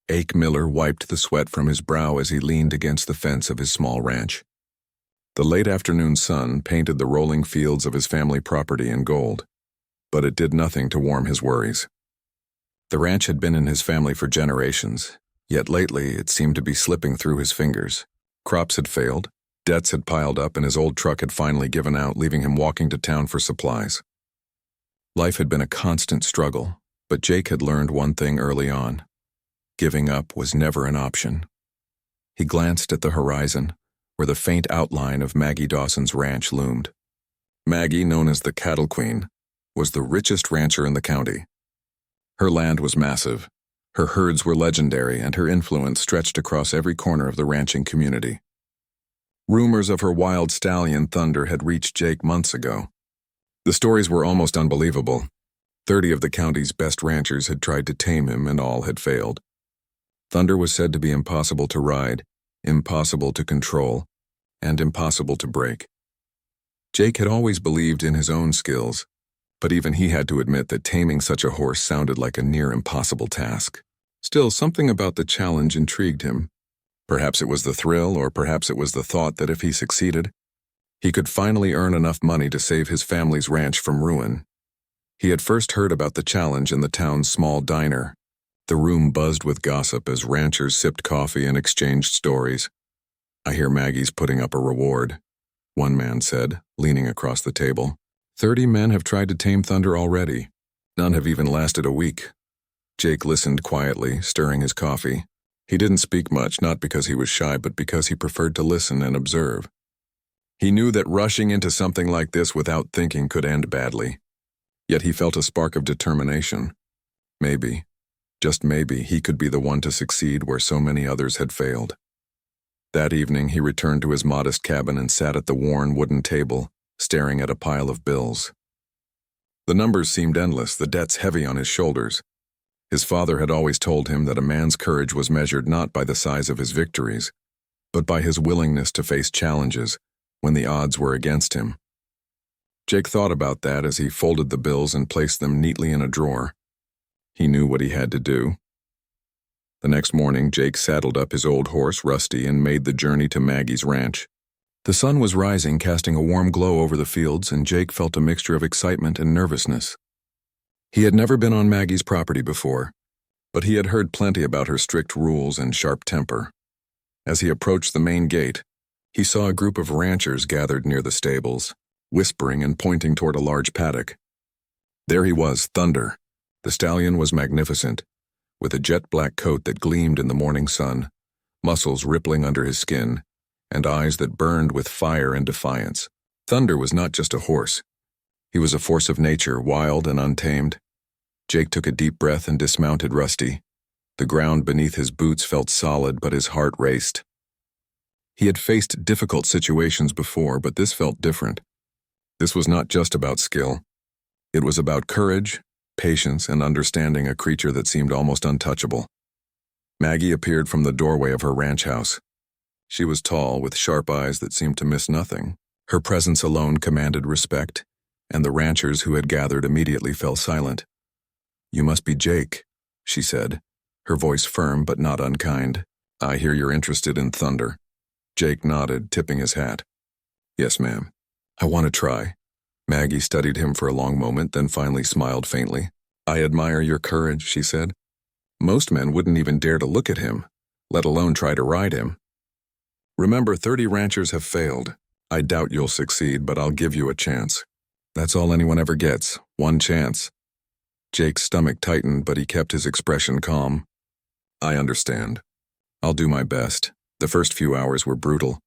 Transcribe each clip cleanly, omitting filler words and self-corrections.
Ake Miller wiped the sweat from his brow as he leaned against the fence of his small ranch. The late afternoon sun painted the rolling fields of his family property in gold, but it did nothing to warm his worries. The ranch had been in his family for generations, yet lately it seemed to be slipping through his fingers. Crops had failed, debts had piled up, and his old truck had finally given out, leaving him walking to town for supplies. Life had been a constant struggle, but Jake had learned one thing early on. Giving up was never an option. He glanced at the horizon, where the faint outline of Maggie Dawson's ranch loomed. Maggie, known as the Cattle Queen, was the richest rancher in the county. Her land was massive, her herds were legendary, and her influence stretched across every corner of the ranching community. Rumors of her wild stallion Thunder had reached Jake months ago. The stories were almost unbelievable. 30 of the county's best ranchers had tried to tame him, and all had failed. Thunder was said to be impossible to ride, impossible to control, and impossible to break. Jake had always believed in his own skills, but even he had to admit that taming such a horse sounded like a near-impossible task. Still, something about the challenge intrigued him. Perhaps it was the thrill, or perhaps it was the thought that if he succeeded, he could finally earn enough money to save his family's ranch from ruin. He had first heard about the challenge in the town's small diner. The room buzzed with gossip as ranchers sipped coffee and exchanged stories. "I hear Maggie's putting up a reward," one man said, leaning across the table. 30 men have tried to tame Thunder already. None have even lasted a week." Jake listened quietly, stirring his coffee. He didn't speak much, not because he was shy, but because he preferred to listen and observe. He knew that rushing into something like this without thinking could end badly. Yet he felt a spark of determination. Maybe, just maybe, he could be the one to succeed where so many others had failed. That evening, he returned to his modest cabin and sat at the worn wooden table, staring at a pile of bills. The numbers seemed endless, the debts heavy on his shoulders. His father had always told him that a man's courage was measured not by the size of his victories, but by his willingness to face challenges when the odds were against him. Jake thought about that as he folded the bills and placed them neatly in a drawer. He knew what he had to do. The next morning, Jake saddled up his old horse, Rusty, and made the journey to Maggie's ranch. The sun was rising, casting a warm glow over the fields, and Jake felt a mixture of excitement and nervousness. He had never been on Maggie's property before, but he had heard plenty about her strict rules and sharp temper. As he approached the main gate, he saw a group of ranchers gathered near the stables, whispering and pointing toward a large paddock. There he was, Thunder. The stallion was magnificent, with a jet-black coat that gleamed in the morning sun, muscles rippling under his skin, and eyes that burned with fire and defiance. Thunder was not just a horse. He was a force of nature, wild and untamed. Jake took a deep breath and dismounted Rusty. The ground beneath his boots felt solid, but his heart raced. He had faced difficult situations before, but this felt different. This was not just about skill. It was about courage, patience, and understanding a creature that seemed almost untouchable. Maggie appeared from the doorway of her ranch house. She was tall, with sharp eyes that seemed to miss nothing. Her presence alone commanded respect, and the ranchers who had gathered immediately fell silent. "You must be Jake," she said, her voice firm but not unkind. "I hear you're interested in Thunder." Jake nodded, tipping his hat. "Yes, ma'am. I want to try." Maggie studied him for a long moment, then finally smiled faintly. "I admire your courage," she said. "Most men wouldn't even dare to look at him, let alone try to ride him. Remember, 30 ranchers have failed. I doubt you'll succeed, but I'll give you a chance. That's all anyone ever gets, one chance." Jake's stomach tightened, but he kept his expression calm. "I understand. I'll do my best." The first few hours were brutal.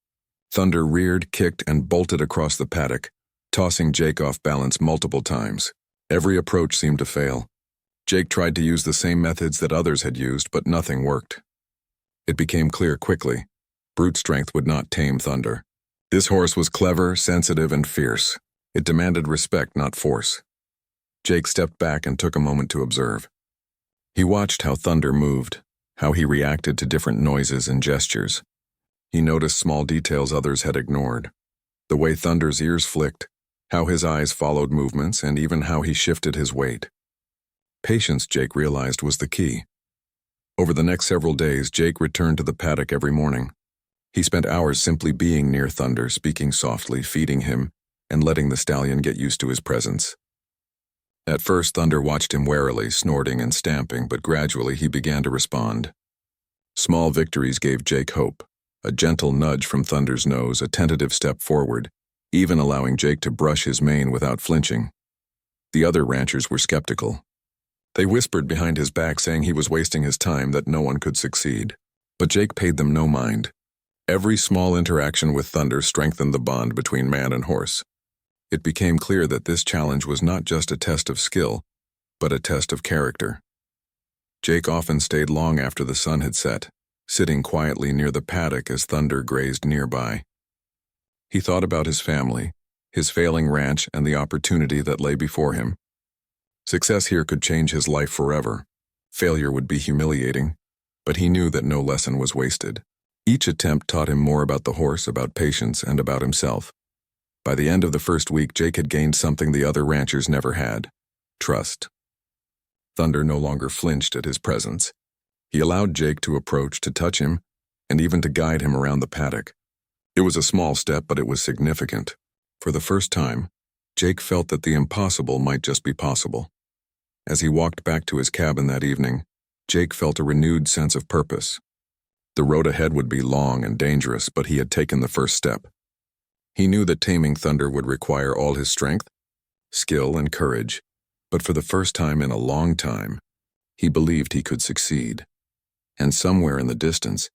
Thunder reared, kicked, and bolted across the paddock, tossing Jake off balance multiple times. Every approach seemed to fail. Jake tried to use the same methods that others had used, but nothing worked. It became clear quickly. Brute strength would not tame Thunder. This horse was clever, sensitive, and fierce. It demanded respect, not force. Jake stepped back and took a moment to observe. He watched how Thunder moved, how he reacted to different noises and gestures. He noticed small details others had ignored. The way Thunder's ears flicked, how his eyes followed movements, and even how he shifted his weight. Patience, Jake realized, was the key. Over the next several days, Jake returned to the paddock every morning. He spent hours simply being near Thunder, speaking softly, feeding him, and letting the stallion get used to his presence. At first, Thunder watched him warily, snorting and stamping, but gradually he began to respond. Small victories gave Jake hope. A gentle nudge from Thunder's nose, a tentative step forward, even allowing Jake to brush his mane without flinching. The other ranchers were skeptical. They whispered behind his back saying he was wasting his time, that no one could succeed. But Jake paid them no mind. Every small interaction with Thunder strengthened the bond between man and horse. It became clear that this challenge was not just a test of skill, but a test of character. Jake often stayed long after the sun had set, sitting quietly near the paddock as Thunder grazed nearby. He thought about his family, his failing ranch, and the opportunity that lay before him. Success here could change his life forever. Failure would be humiliating, but he knew that no lesson was wasted. Each attempt taught him more about the horse, about patience, and about himself. By the end of the first week, Jake had gained something the other ranchers never had: trust. Thunder no longer flinched at his presence. He allowed Jake to approach, to touch him, and even to guide him around the paddock. It was a small step, but it was significant. For the first time, Jake felt that the impossible might just be possible. As he walked back to his cabin that evening, Jake felt a renewed sense of purpose. The road ahead would be long and dangerous, but he had taken the first step. He knew that taming Thunder would require all his strength, skill, and courage, but for the first time in a long time, he believed he could succeed. And somewhere in the distance,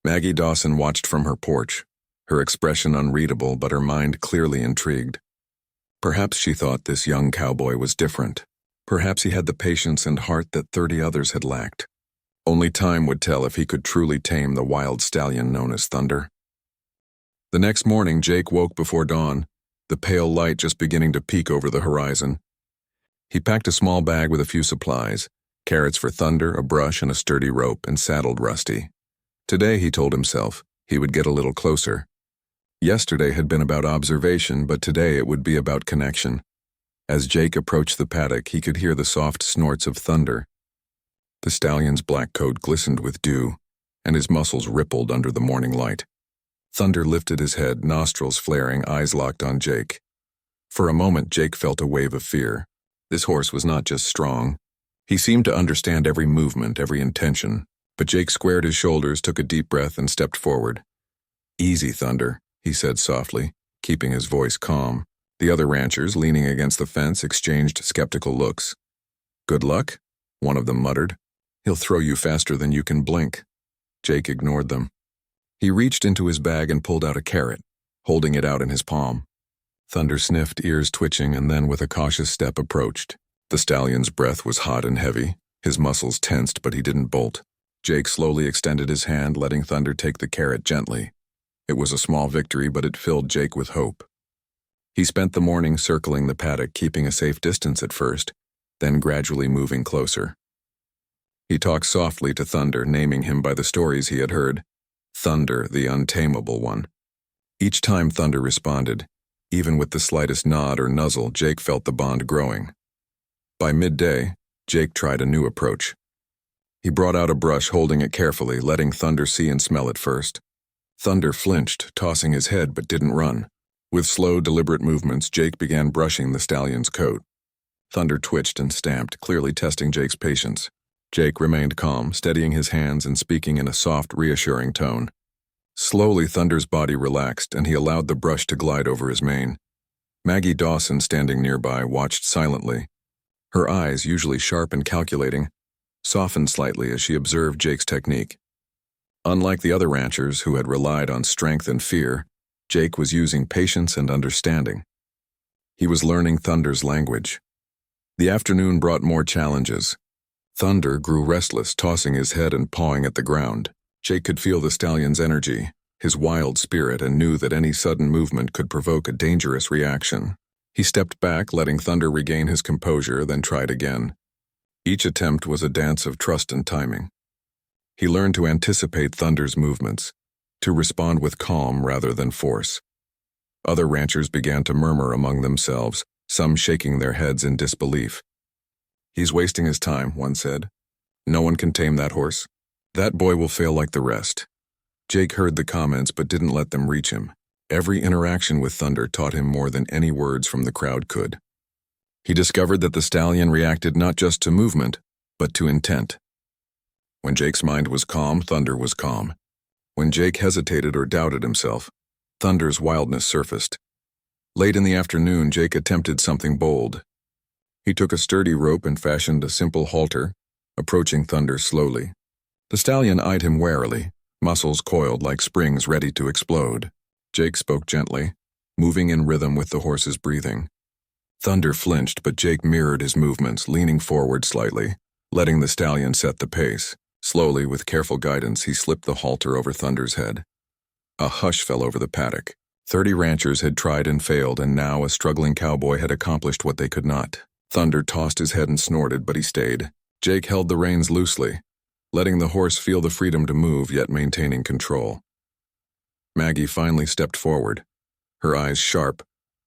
Maggie Dawson watched from her porch, her expression unreadable but her mind clearly intrigued. Perhaps she thought this young cowboy was different. Perhaps he had the patience and heart that 30 others had lacked. Only time would tell if he could truly tame the wild stallion known as Thunder. The next morning, Jake woke before dawn, the pale light just beginning to peek over the horizon. He packed a small bag with a few supplies, carrots for Thunder, a brush, and a sturdy rope, and saddled Rusty. Today, he told himself, he would get a little closer. Yesterday had been about observation, but today it would be about connection. As Jake approached the paddock, he could hear the soft snorts of Thunder. The stallion's black coat glistened with dew, and his muscles rippled under the morning light. Thunder lifted his head, nostrils flaring, eyes locked on Jake. For a moment, Jake felt a wave of fear. This horse was not just strong. He seemed to understand every movement, every intention. But Jake squared his shoulders, took a deep breath, and stepped forward. "Easy, Thunder," he said softly, keeping his voice calm. The other ranchers, leaning against the fence, exchanged skeptical looks. "Good luck?" one of them muttered. "He'll throw you faster than you can blink." Jake ignored them. He reached into his bag and pulled out a carrot, holding it out in his palm. Thunder sniffed, ears twitching, and then with a cautious step approached. The stallion's breath was hot and heavy, his muscles tensed, but he didn't bolt. Jake slowly extended his hand, letting Thunder take the carrot gently. It was a small victory, but it filled Jake with hope. He spent the morning circling the paddock, keeping a safe distance at first, then gradually moving closer. He talked softly to Thunder, naming him by the stories he had heard. Thunder, the untamable one. Each time Thunder responded, even with the slightest nod or nuzzle, Jake felt the bond growing. By midday, Jake tried a new approach. He brought out a brush, holding it carefully, letting Thunder see and smell it first. Thunder flinched, tossing his head, but didn't run. With slow, deliberate movements, Jake began brushing the stallion's coat. Thunder twitched and stamped, clearly testing Jake's patience. Jake remained calm, steadying his hands and speaking in a soft, reassuring tone. Slowly, Thunder's body relaxed, and he allowed the brush to glide over his mane. Maggie Dawson, standing nearby, watched silently. Her eyes, usually sharp and calculating, softened slightly as she observed Jake's technique. Unlike the other ranchers who had relied on strength and fear, Jake was using patience and understanding. He was learning Thunder's language. The afternoon brought more challenges. Thunder grew restless, tossing his head and pawing at the ground. Jake could feel the stallion's energy, his wild spirit, and knew that any sudden movement could provoke a dangerous reaction. He stepped back, letting Thunder regain his composure, then tried again. Each attempt was a dance of trust and timing. He learned to anticipate Thunder's movements, to respond with calm rather than force. Other ranchers began to murmur among themselves, some shaking their heads in disbelief. "He's wasting his time," one said. "No one can tame that horse. That boy will fail like the rest. Jake heard the comments but didn't let them reach him. Every interaction with Thunder taught him more than any words from the crowd could. He discovered that the stallion reacted not just to movement, but to intent. When Jake's mind was calm, Thunder was calm. When Jake hesitated or doubted himself, Thunder's wildness surfaced. Late in the afternoon, Jake attempted something bold. He took a sturdy rope and fashioned a simple halter, approaching Thunder slowly. The stallion eyed him warily, muscles coiled like springs ready to explode. Jake spoke gently, moving in rhythm with the horse's breathing. Thunder flinched, but Jake mirrored his movements, leaning forward slightly, letting the stallion set the pace. Slowly, with careful guidance, he slipped the halter over Thunder's head. A hush fell over the paddock. 30 ranchers had tried and failed, and now a struggling cowboy had accomplished what they could not. Thunder tossed his head and snorted, but he stayed. Jake held the reins loosely, letting the horse feel the freedom to move, yet maintaining control. Maggie finally stepped forward, her eyes sharp,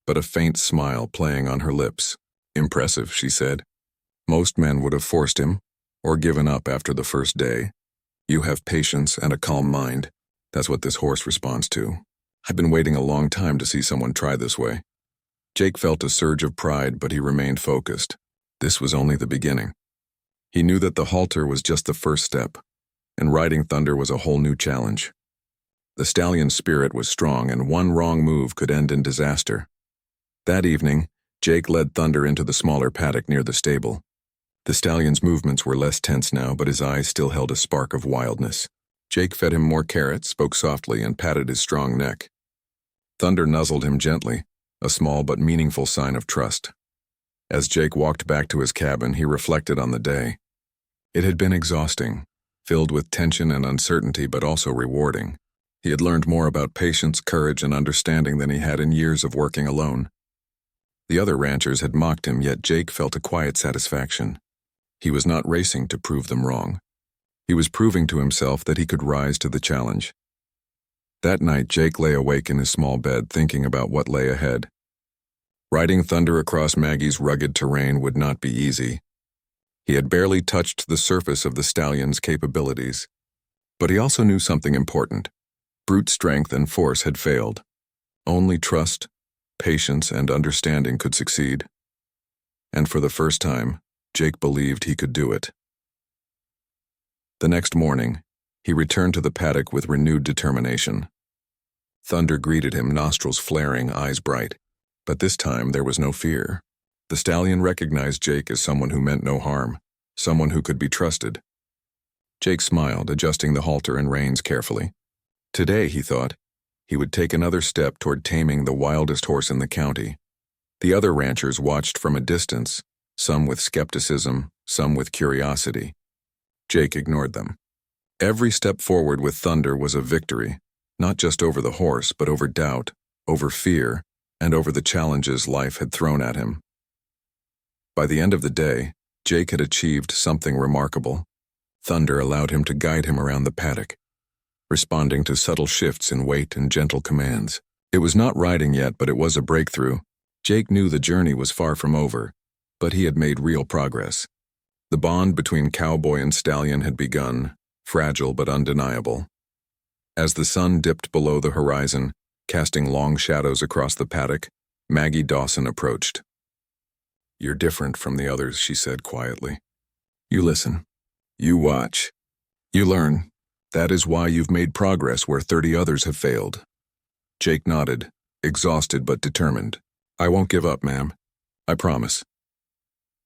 but a faint smile playing on her lips. "Impressive," she said. "Most men would have forced him, or given up after the first day. You have patience and a calm mind. That's what this horse responds to. I've been waiting a long time to see someone try this way." Jake felt a surge of pride, but he remained focused. This was only the beginning. He knew that the halter was just the first step, and riding Thunder was a whole new challenge. The stallion's spirit was strong, and one wrong move could end in disaster. That evening, Jake led Thunder into the smaller paddock near the stable. The stallion's movements were less tense now, but his eyes still held a spark of wildness. Jake fed him more carrots, spoke softly, and patted his strong neck. Thunder nuzzled him gently, a small but meaningful sign of trust. As Jake walked back to his cabin, he reflected on the day. It had been exhausting, filled with tension and uncertainty, but also rewarding. He had learned more about patience, courage, and understanding than he had in years of working alone. The other ranchers had mocked him, yet Jake felt a quiet satisfaction. He was not racing to prove them wrong. He was proving to himself that he could rise to the challenge. That night, Jake lay awake in his small bed, thinking about what lay ahead. Riding Thunder across Maggie's rugged terrain would not be easy. He had barely touched the surface of the stallion's capabilities. But he also knew something important. Brute strength and force had failed. Only trust, patience, and understanding could succeed. And for the first time, Jake believed he could do it. The next morning, he returned to the paddock with renewed determination. Thunder greeted him, nostrils flaring, eyes bright. But this time there was no fear. The stallion recognized Jake as someone who meant no harm, someone who could be trusted. Jake smiled, adjusting the halter and reins carefully. Today, he thought, he would take another step toward taming the wildest horse in the county. The other ranchers watched from a distance, some with skepticism, some with curiosity. Jake ignored them. Every step forward with Thunder was a victory, not just over the horse, but over doubt, over fear, and over the challenges life had thrown at him. By the end of the day, Jake had achieved something remarkable. Thunder allowed him to guide him around the paddock, responding to subtle shifts in weight and gentle commands. It was not riding yet, but it was a breakthrough. Jake knew the journey was far from over, but he had made real progress. The bond between Cowboy and Stallion had begun, fragile but undeniable. As the sun dipped below the horizon, casting long shadows across the paddock, Maggie Dawson approached. "You're different from the others," she said quietly. "You listen. You watch. You learn. That is why you've made progress where 30 others have failed." Jake nodded, exhausted but determined. "I won't give up, ma'am. I promise."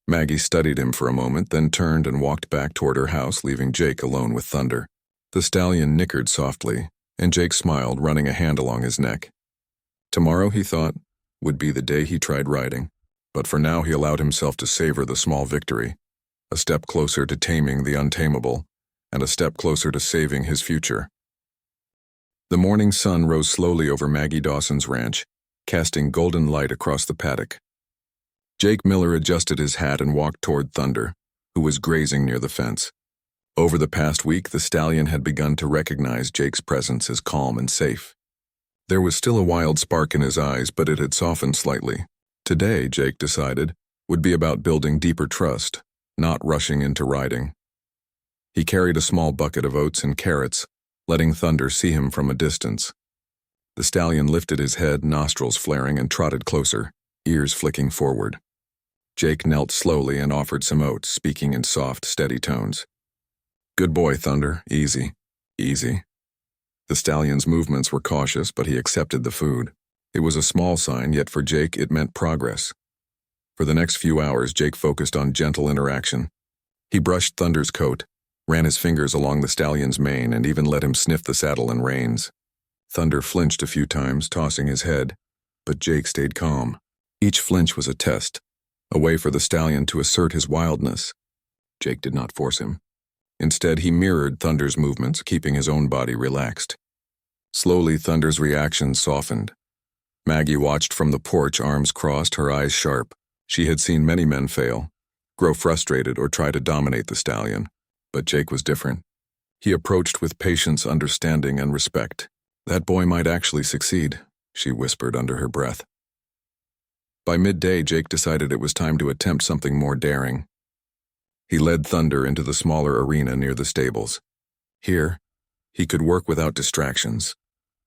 Maggie studied him for a moment, then turned and walked back toward her house, leaving Jake alone with Thunder. The stallion nickered softly, and Jake smiled, running a hand along his neck. Tomorrow, he thought, would be the day he tried riding, but for now he allowed himself to savor the small victory, a step closer to taming the untamable, and a step closer to saving his future. The morning sun rose slowly over Maggie Dawson's ranch, casting golden light across the paddock. Jake Miller adjusted his hat and walked toward Thunder, who was grazing near the fence. Over the past week, the stallion had begun to recognize Jake's presence as calm and safe. There was still a wild spark in his eyes, but it had softened slightly. Today, Jake decided, would be about building deeper trust, not rushing into riding. He carried a small bucket of oats and carrots, letting Thunder see him from a distance. The stallion lifted his head, nostrils flaring, and trotted closer, ears flicking forward. Jake knelt slowly and offered some oats, speaking in soft, steady tones. "Good boy, Thunder. Easy. Easy." The stallion's movements were cautious, but he accepted the food. It was a small sign, yet for Jake it meant progress. For the next few hours, Jake focused on gentle interaction. He brushed Thunder's coat, ran his fingers along the stallion's mane, and even let him sniff the saddle and reins. Thunder flinched a few times, tossing his head, but Jake stayed calm. Each flinch was a test, a way for the stallion to assert his wildness. Jake did not force him. Instead, he mirrored Thunder's movements, keeping his own body relaxed. Slowly, Thunder's reactions softened. Maggie watched from the porch, arms crossed, her eyes sharp. She had seen many men fail, grow frustrated, or try to dominate the stallion. But Jake was different. He approached with patience, understanding, and respect. "That boy might actually succeed," she whispered under her breath. By midday, Jake decided it was time to attempt something more daring. He led Thunder into the smaller arena near the stables. Here, he could work without distractions,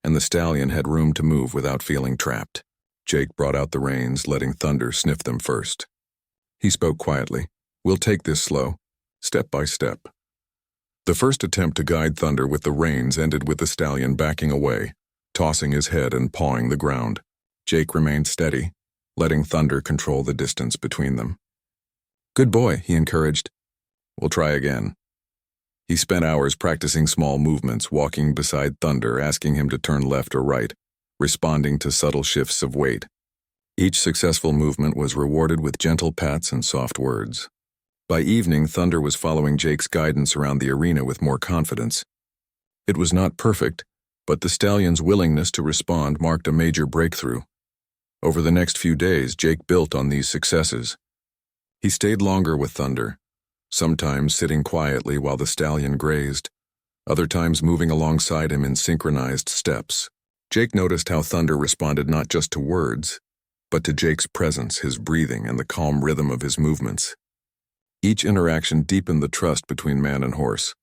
and the stallion had room to move without feeling trapped. Jake brought out the reins, letting Thunder sniff them first. He spoke quietly. "We'll take this slow, step by step." The first attempt to guide Thunder with the reins ended with the stallion backing away, tossing his head and pawing the ground. Jake remained steady, letting Thunder control the distance between them. "Good boy," he encouraged. "We'll try again." He spent hours practicing small movements, walking beside Thunder, asking him to turn left or right, responding to subtle shifts of weight. Each successful movement was rewarded with gentle pats and soft words. By evening, Thunder was following Jake's guidance around the arena with more confidence. It was not perfect, but the stallion's willingness to respond marked a major breakthrough. Over the next few days, Jake built on these successes. He stayed longer with Thunder, sometimes sitting quietly while the stallion grazed, other times moving alongside him in synchronized steps. Jake noticed how Thunder responded not just to words, but to Jake's presence, his breathing, and the calm rhythm of his movements. Each interaction deepened the trust between man and horse.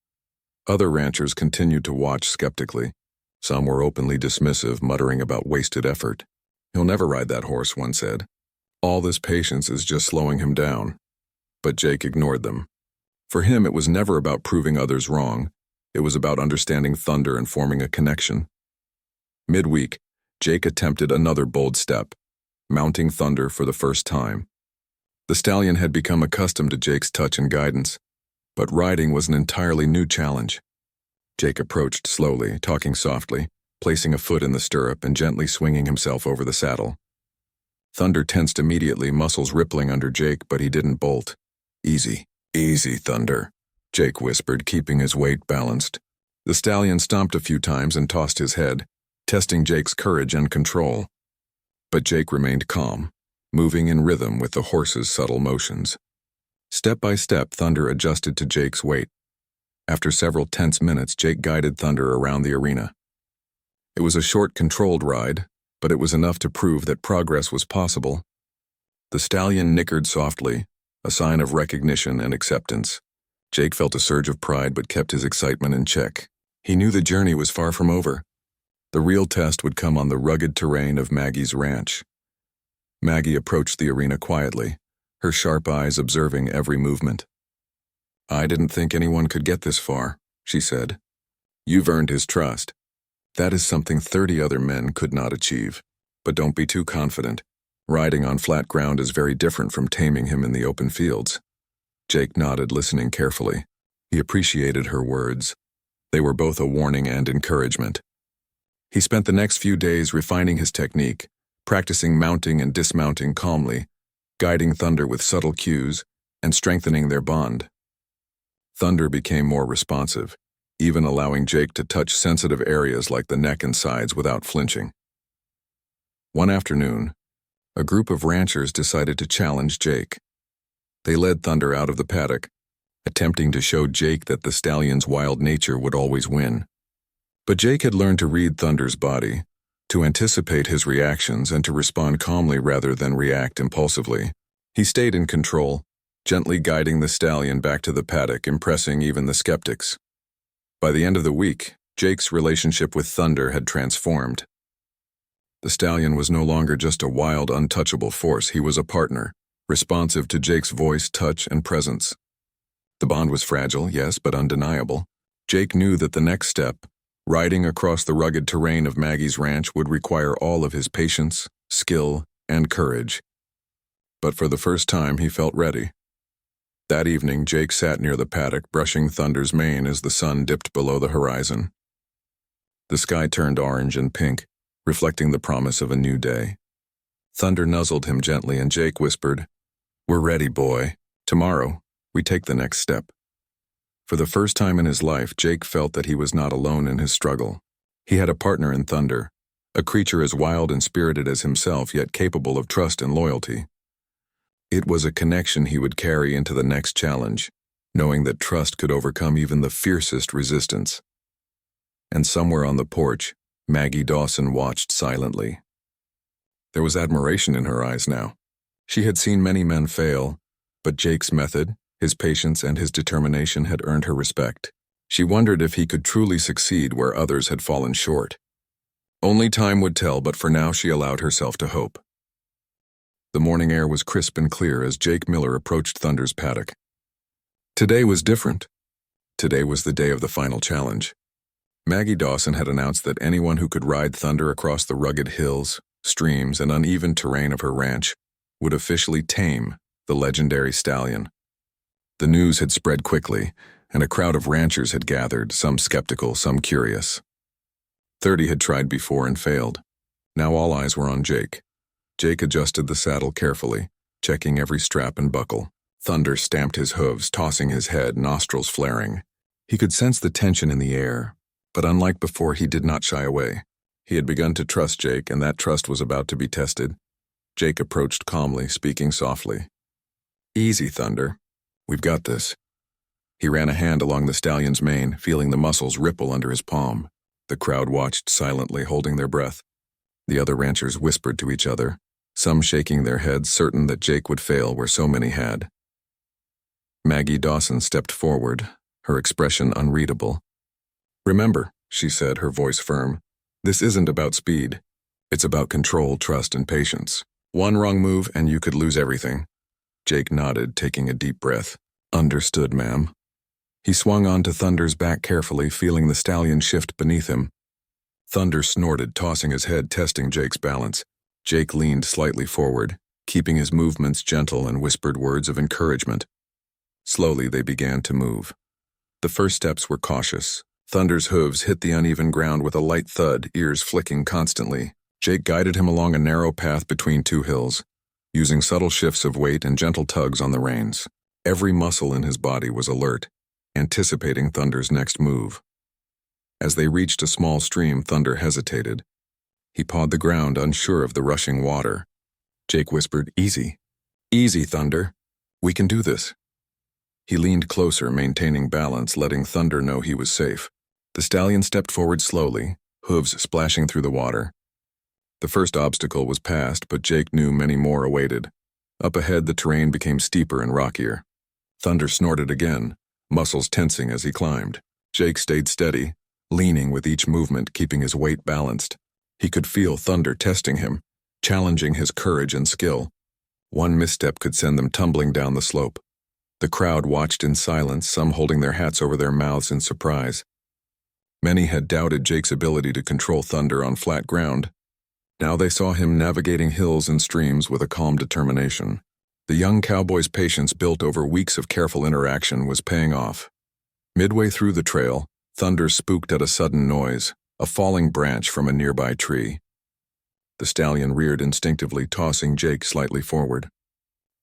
Other ranchers continued to watch skeptically. Some were openly dismissive, muttering about wasted effort. "He'll never ride that horse," one said. "All this patience is just slowing him down." But Jake ignored them. For him, it was never about proving others wrong. It was about understanding Thunder and forming a connection. Midweek, Jake attempted another bold step, mounting Thunder for the first time. The stallion had become accustomed to Jake's touch and guidance, but riding was an entirely new challenge. Jake approached slowly, talking softly, placing a foot in the stirrup and gently swinging himself over the saddle. Thunder tensed immediately, muscles rippling under Jake, but he didn't bolt. "Easy, easy, Thunder," Jake whispered, keeping his weight balanced. The stallion stomped a few times and tossed his head, testing Jake's courage and control. But Jake remained calm, moving in rhythm with the horse's subtle motions. Step by step, Thunder adjusted to Jake's weight. After several tense minutes, Jake guided Thunder around the arena. It was a short, controlled ride, but it was enough to prove that progress was possible. The stallion nickered softly, a sign of recognition and acceptance. Jake felt a surge of pride but kept his excitement in check. He knew the journey was far from over. The real test would come on the rugged terrain of Maggie's ranch. Maggie approached the arena quietly, her sharp eyes observing every movement. "I didn't think anyone could get this far," she said. "You've earned his trust. That is something 30 other men could not achieve. But don't be too confident. Riding on flat ground is very different from taming him in the open fields." Jake nodded, listening carefully. He appreciated her words. They were both a warning and encouragement. He spent the next few days refining his technique, practicing mounting and dismounting calmly, guiding Thunder with subtle cues, and strengthening their bond. Thunder became more responsive, even allowing Jake to touch sensitive areas like the neck and sides without flinching. One afternoon, a group of ranchers decided to challenge Jake. They led Thunder out of the paddock, attempting to show Jake that the stallion's wild nature would always win. But Jake had learned to read Thunder's body, to anticipate his reactions and to respond calmly rather than react impulsively. He stayed in control, gently guiding the stallion back to the paddock, impressing even the skeptics. By the end of the week, Jake's relationship with Thunder had transformed. The stallion was no longer just a wild, untouchable force. He was a partner, responsive to Jake's voice, touch, and presence. The bond was fragile, yes, but undeniable. Jake knew that the next step, riding across the rugged terrain of Maggie's ranch, would require all of his patience, skill, and courage. But for the first time, he felt ready. That evening, Jake sat near the paddock, brushing Thunder's mane as the sun dipped below the horizon. The sky turned orange and pink, reflecting the promise of a new day. Thunder nuzzled him gently, and Jake whispered, "We're ready, boy. Tomorrow, we take the next step." For the first time in his life, Jake felt that he was not alone in his struggle. He had a partner in Thunder, a creature as wild and spirited as himself, yet capable of trust and loyalty. It was a connection he would carry into the next challenge, knowing that trust could overcome even the fiercest resistance. And somewhere on the porch, Maggie Dawson watched silently. There was admiration in her eyes now. She had seen many men fail, but Jake's method, his patience, and his determination had earned her respect. She wondered if he could truly succeed where others had fallen short. Only time would tell, but for now she allowed herself to hope. The morning air was crisp and clear as Jake Miller approached Thunder's paddock. Today was different. Today was the day of the final challenge. Maggie Dawson had announced that anyone who could ride Thunder across the rugged hills, streams, and uneven terrain of her ranch would officially tame the legendary stallion. The news had spread quickly, and a crowd of ranchers had gathered, some skeptical, some curious. 30 had tried before and failed. Now all eyes were on Jake. Jake adjusted the saddle carefully, checking every strap and buckle. Thunder stamped his hooves, tossing his head, nostrils flaring. He could sense the tension in the air, but unlike before, he did not shy away. He had begun to trust Jake, and that trust was about to be tested. Jake approached calmly, speaking softly. "Easy, Thunder. We've got this." He ran a hand along the stallion's mane, feeling the muscles ripple under his palm. The crowd watched silently, holding their breath. The other ranchers whispered to each other, some shaking their heads, certain that Jake would fail where so many had. Maggie Dawson stepped forward, her expression unreadable. "Remember," she said, her voice firm, "this isn't about speed. It's about control, trust, and patience. One wrong move and you could lose everything." Jake nodded, taking a deep breath. "Understood, ma'am." He swung onto Thunder's back carefully, feeling the stallion shift beneath him. Thunder snorted, tossing his head, testing Jake's balance. Jake leaned slightly forward, keeping his movements gentle, and whispered words of encouragement. Slowly they began to move. The first steps were cautious. Thunder's hooves hit the uneven ground with a light thud, ears flicking constantly. Jake guided him along a narrow path between two hills, using subtle shifts of weight and gentle tugs on the reins. Every muscle in his body was alert, anticipating Thunder's next move. As they reached a small stream, Thunder hesitated. He pawed the ground, unsure of the rushing water. Jake whispered, "Easy. Easy, Thunder. We can do this." He leaned closer, maintaining balance, letting Thunder know he was safe. The stallion stepped forward slowly, hooves splashing through the water. The first obstacle was passed, but Jake knew many more awaited. Up ahead, the terrain became steeper and rockier. Thunder snorted again, muscles tensing as he climbed. Jake stayed steady, leaning with each movement, keeping his weight balanced. He could feel Thunder testing him, challenging his courage and skill. One misstep could send them tumbling down the slope. The crowd watched in silence, some holding their hats over their mouths in surprise. Many had doubted Jake's ability to control Thunder on flat ground. Now they saw him navigating hills and streams with a calm determination. The young cowboy's patience, built over weeks of careful interaction, was paying off. Midway through the trail, Thunder spooked at a sudden noise, a falling branch from a nearby tree. The stallion reared instinctively, tossing Jake slightly forward.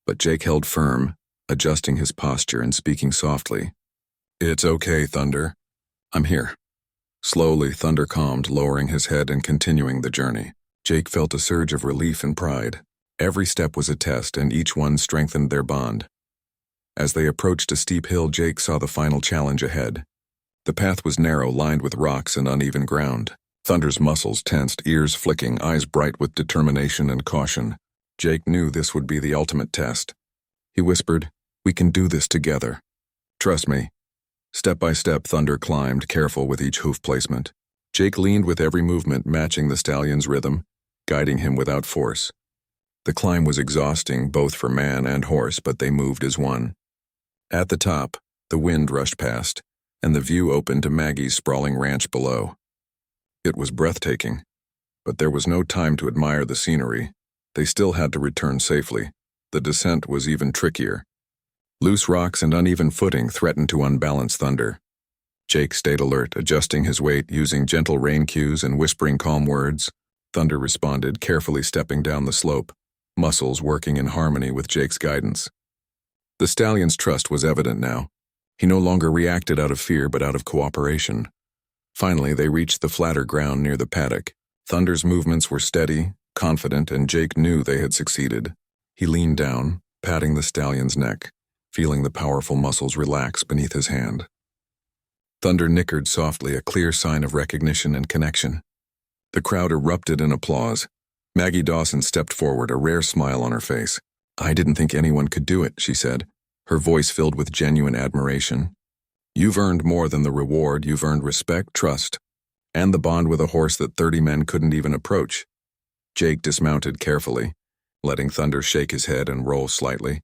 But Jake held firm, adjusting his posture and speaking softly. "It's okay, Thunder. I'm here." Slowly, Thunder calmed, lowering his head and continuing the journey. Jake felt a surge of relief and pride. Every step was a test, and each one strengthened their bond. As they approached a steep hill, Jake saw the final challenge ahead. The path was narrow, lined with rocks and uneven ground. Thunder's muscles tensed, ears flicking, eyes bright with determination and caution. Jake knew this would be the ultimate test. He whispered, We can do this together. Trust me. Step by step, Thunder climbed, careful with each hoof placement. Jake leaned with every movement, matching the stallion's rhythm, guiding him without force. The climb was exhausting, both for man and horse, but they moved as one. At the top, the wind rushed past, and the view opened to Maggie's sprawling ranch below. It was breathtaking, but there was no time to admire the scenery. They still had to return safely. The descent was even trickier. Loose rocks and uneven footing threatened to unbalance Thunder. Jake stayed alert, adjusting his weight, using gentle rein cues and whispering calm words. Thunder responded, carefully stepping down the slope, muscles working in harmony with Jake's guidance. The stallion's trust was evident now. He no longer reacted out of fear but out of cooperation. Finally, they reached the flatter ground near the paddock. Thunder's movements were steady, confident, and Jake knew they had succeeded. He leaned down, patting the stallion's neck, feeling the powerful muscles relax beneath his hand. Thunder nickered softly, a clear sign of recognition and connection. The crowd erupted in applause. Maggie Dawson stepped forward, a rare smile on her face. "I didn't think anyone could do it," she said, her voice filled with genuine admiration. "You've earned more than the reward. You've earned respect, trust, and the bond with a horse that 30 men couldn't even approach." Jake dismounted carefully, letting Thunder shake his head and roll slightly.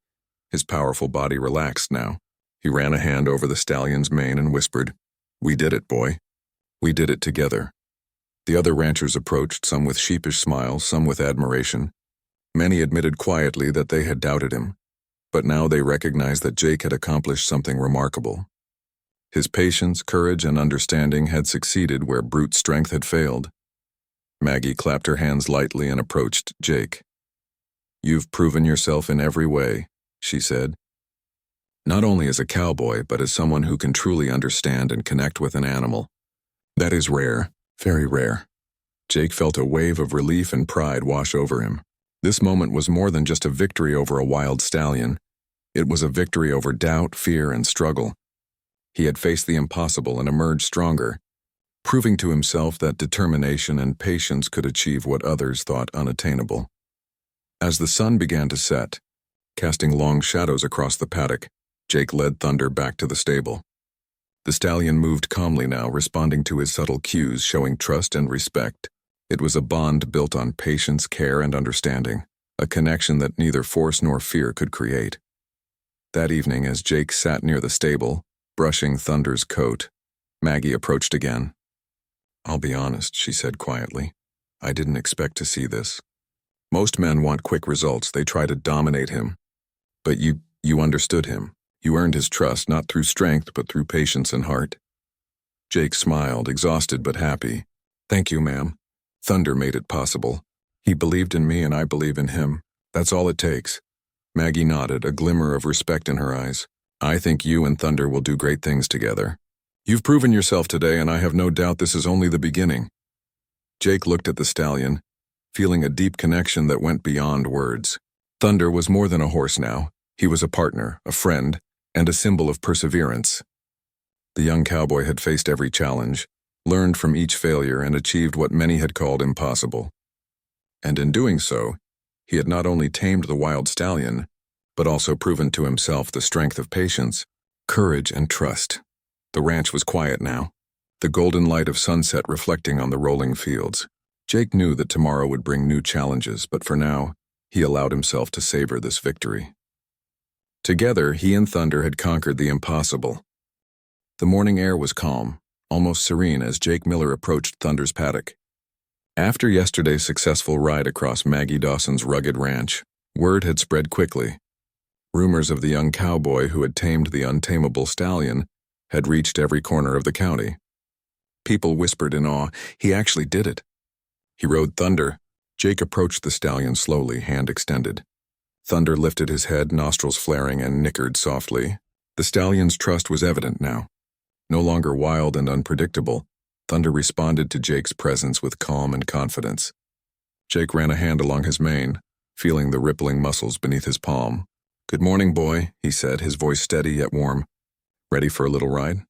His powerful body relaxed now. He ran a hand over the stallion's mane and whispered, "We did it, boy. We did it together." The other ranchers approached, some with sheepish smiles, some with admiration. Many admitted quietly that they had doubted him, but now they recognized that Jake had accomplished something remarkable. His patience, courage, and understanding had succeeded where brute strength had failed. Maggie clapped her hands lightly and approached Jake. "You've proven yourself in every way," she said. "Not only as a cowboy, but as someone who can truly understand and connect with an animal. That is rare, very rare." Jake felt a wave of relief and pride wash over him. This moment was more than just a victory over a wild stallion. It was a victory over doubt, fear, and struggle. He had faced the impossible and emerged stronger, proving to himself that determination and patience could achieve what others thought unattainable. As the sun began to set, casting long shadows across the paddock, Jake led Thunder back to the stable. The stallion moved calmly now, responding to his subtle cues, showing trust and respect. It was a bond built on patience, care, and understanding, a connection that neither force nor fear could create. That evening, as Jake sat near the stable, brushing Thunder's coat, Maggie approached again. "I'll be honest," she said quietly. "I didn't expect to see this. Most men want quick results. They try to dominate him. But you understood him. You earned his trust, not through strength, but through patience and heart." Jake smiled, exhausted but happy. "Thank you, ma'am. Thunder made it possible. He believed in me and I believe in him. That's all it takes." Maggie nodded, a glimmer of respect in her eyes. "I think you and Thunder will do great things together. You've proven yourself today, and I have no doubt this is only the beginning." Jake looked at the stallion, feeling a deep connection that went beyond words. Thunder was more than a horse now. He was a partner, a friend, and a symbol of perseverance. The young cowboy had faced every challenge, learned from each failure, and achieved what many had called impossible. And in doing so, he had not only tamed the wild stallion, but also proven to himself the strength of patience, courage, and trust. The ranch was quiet now, the golden light of sunset reflecting on the rolling fields. Jake knew that tomorrow would bring new challenges, but for now, he allowed himself to savor this victory. Together, he and Thunder had conquered the impossible. The morning air was calm, almost serene as Jake Miller approached Thunder's paddock. After yesterday's successful ride across Maggie Dawson's rugged ranch, word had spread quickly. Rumors of the young cowboy who had tamed the untamable stallion had reached every corner of the county. People whispered in awe, "He actually did it." He rode Thunder. Jake approached the stallion slowly, hand extended. Thunder lifted his head, nostrils flaring, and nickered softly. The stallion's trust was evident now. No longer wild and unpredictable, Thunder responded to Jake's presence with calm and confidence. Jake ran a hand along his mane, feeling the rippling muscles beneath his palm. "Good morning, boy," he said, his voice steady yet warm. "Ready for a little ride?"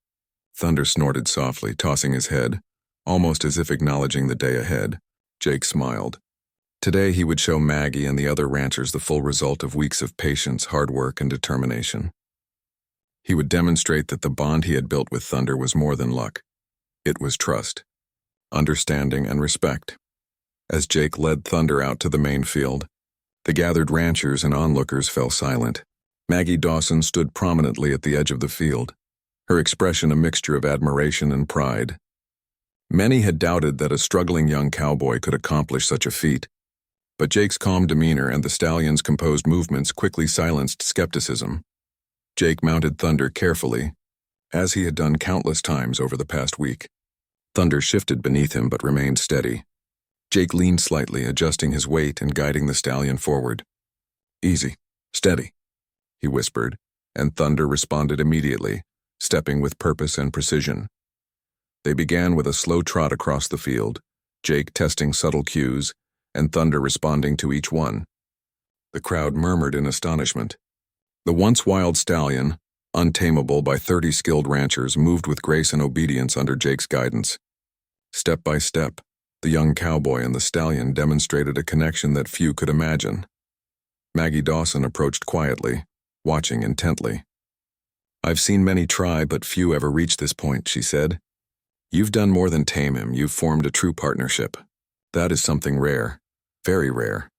Thunder snorted softly, tossing his head, almost as if acknowledging the day ahead. Jake smiled. Today he would show Maggie and the other ranchers the full result of weeks of patience, hard work, and determination. He would demonstrate that the bond he had built with Thunder was more than luck. It was trust, understanding, and respect. As Jake led Thunder out to the main field, the gathered ranchers and onlookers fell silent. Maggie Dawson stood prominently at the edge of the field, her expression a mixture of admiration and pride. Many had doubted that a struggling young cowboy could accomplish such a feat, but Jake's calm demeanor and the stallion's composed movements quickly silenced skepticism. Jake mounted Thunder carefully, as he had done countless times over the past week. Thunder shifted beneath him but remained steady. Jake leaned slightly, adjusting his weight and guiding the stallion forward. "Easy, steady," he whispered, and Thunder responded immediately, stepping with purpose and precision. They began with a slow trot across the field, Jake testing subtle cues, and Thunder responding to each one. The crowd murmured in astonishment. The once wild stallion, untamable by 30 skilled ranchers, moved with grace and obedience under Jake's guidance. Step by step, the young cowboy and the stallion demonstrated a connection that few could imagine. Maggie Dawson approached quietly, watching intently. "I've seen many try, but few ever reach this point," she said. "You've done more than tame him. You've formed a true partnership. That is something rare, very rare."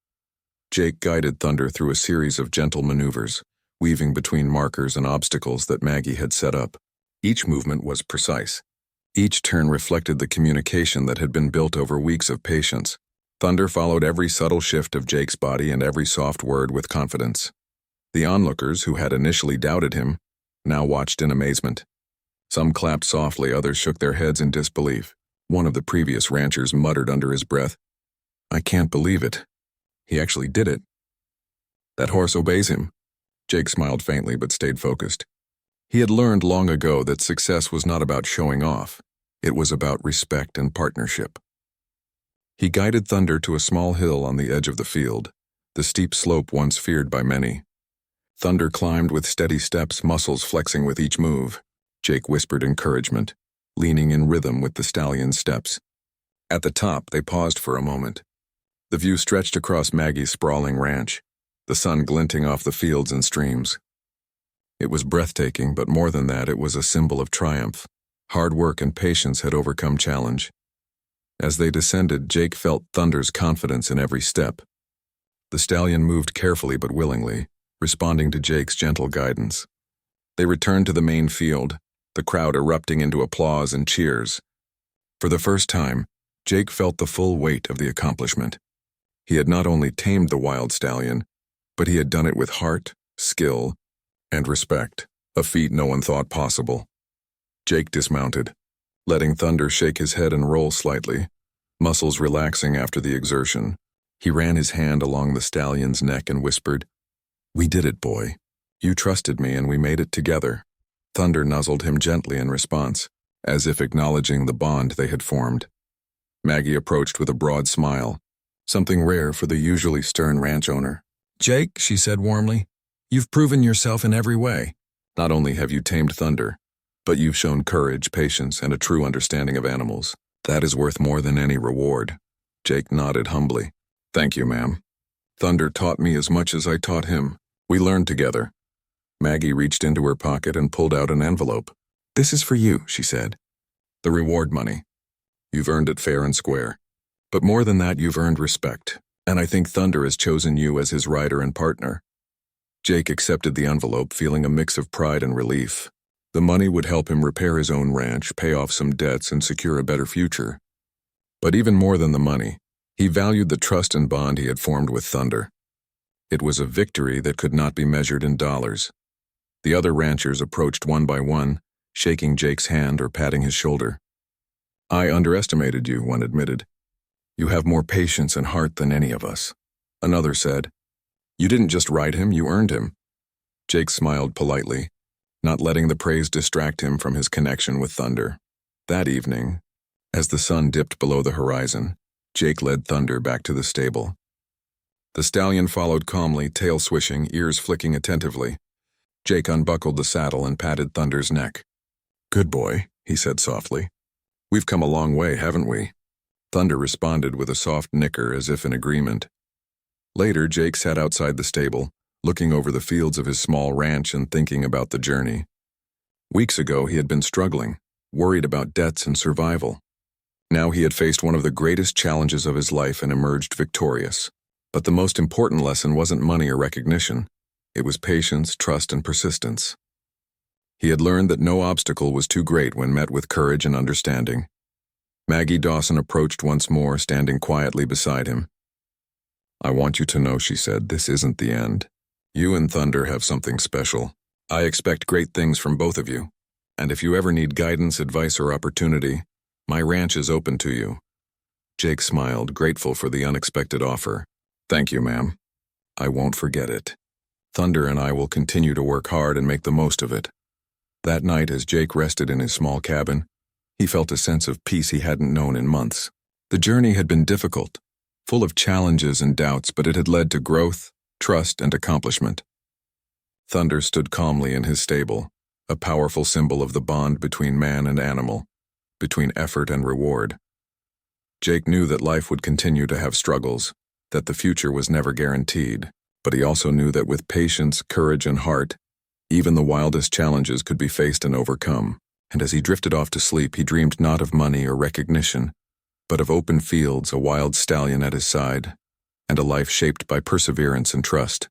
Jake guided Thunder through a series of gentle maneuvers, weaving between markers and obstacles that Maggie had set up. Each movement was precise. Each turn reflected the communication that had been built over weeks of patience. Thunder followed every subtle shift of Jake's body and every soft word with confidence. The onlookers, who had initially doubted him, now watched in amazement. Some clapped softly, others shook their heads in disbelief. One of the previous ranchers muttered under his breath, "I can't believe it. He actually did it. That horse obeys him." Jake smiled faintly but stayed focused. He had learned long ago that success was not about showing off. It was about respect and partnership. He guided Thunder to a small hill on the edge of the field, the steep slope once feared by many. Thunder climbed with steady steps, muscles flexing with each move. Jake whispered encouragement, leaning in rhythm with the stallion's steps. At the top, they paused for a moment. The view stretched across Maggie's sprawling ranch, the sun glinting off the fields and streams. It was breathtaking, but more than that, it was a symbol of triumph. Hard work and patience had overcome challenge. As they descended, Jake felt Thunder's confidence in every step. The stallion moved carefully but willingly, responding to Jake's gentle guidance. They returned to the main field, the crowd erupting into applause and cheers. For the first time, Jake felt the full weight of the accomplishment. He had not only tamed the wild stallion, but he had done it with heart, skill, and respect, a feat no one thought possible. Jake dismounted, letting Thunder shake his head and roll slightly, muscles relaxing after the exertion. He ran his hand along the stallion's neck and whispered, "We did it, boy. You trusted me and we made it together." Thunder nuzzled him gently in response, as if acknowledging the bond they had formed. Maggie approached with a broad smile, something rare for the usually stern ranch owner. "Jake," she said warmly, "you've proven yourself in every way. Not only have you tamed Thunder, but you've shown courage, patience, and a true understanding of animals. That is worth more than any reward." Jake nodded humbly. "Thank you, ma'am. Thunder taught me as much as I taught him. We learned together." Maggie reached into her pocket and pulled out an envelope. "This is for you," she said. "The reward money. You've earned it fair and square. But more than that, you've earned respect, and I think Thunder has chosen you as his rider and partner." Jake accepted the envelope, feeling a mix of pride and relief. The money would help him repair his own ranch, pay off some debts, and secure a better future. But even more than the money, he valued the trust and bond he had formed with Thunder. It was a victory that could not be measured in dollars. The other ranchers approached one by one, shaking Jake's hand or patting his shoulder. "I underestimated you," one admitted. "You have more patience and heart than any of us." Another said, "You didn't just ride him, you earned him." Jake smiled politely, not letting the praise distract him from his connection with Thunder. That evening, as the sun dipped below the horizon, Jake led Thunder back to the stable. The stallion followed calmly, tail swishing, ears flicking attentively. Jake unbuckled the saddle and patted Thunder's neck. "Good boy," he said softly. "We've come a long way, haven't we?" Thunder responded with a soft nicker as if in agreement. Later, Jake sat outside the stable, looking over the fields of his small ranch and thinking about the journey. Weeks ago, he had been struggling, worried about debts and survival. Now he had faced one of the greatest challenges of his life and emerged victorious. But the most important lesson wasn't money or recognition. It was patience, trust, and persistence. He had learned that no obstacle was too great when met with courage and understanding. Maggie Dawson approached once more, standing quietly beside him. "I want you to know," she said, "this isn't the end. You and Thunder have something special. I expect great things from both of you. And if you ever need guidance, advice, or opportunity, my ranch is open to you." Jake smiled, grateful for the unexpected offer. "Thank you, ma'am. I won't forget it. Thunder and I will continue to work hard and make the most of it." That night, as Jake rested in his small cabin, he felt a sense of peace he hadn't known in months. The journey had been difficult, full of challenges and doubts, but it had led to growth, trust, and accomplishment. Thunder stood calmly in his stable, a powerful symbol of the bond between man and animal, between effort and reward. Jake knew that life would continue to have struggles, that the future was never guaranteed, but he also knew that with patience, courage, and heart, even the wildest challenges could be faced and overcome. And as he drifted off to sleep, he dreamed not of money or recognition, but of open fields, a wild stallion at his side, and a life shaped by perseverance and trust.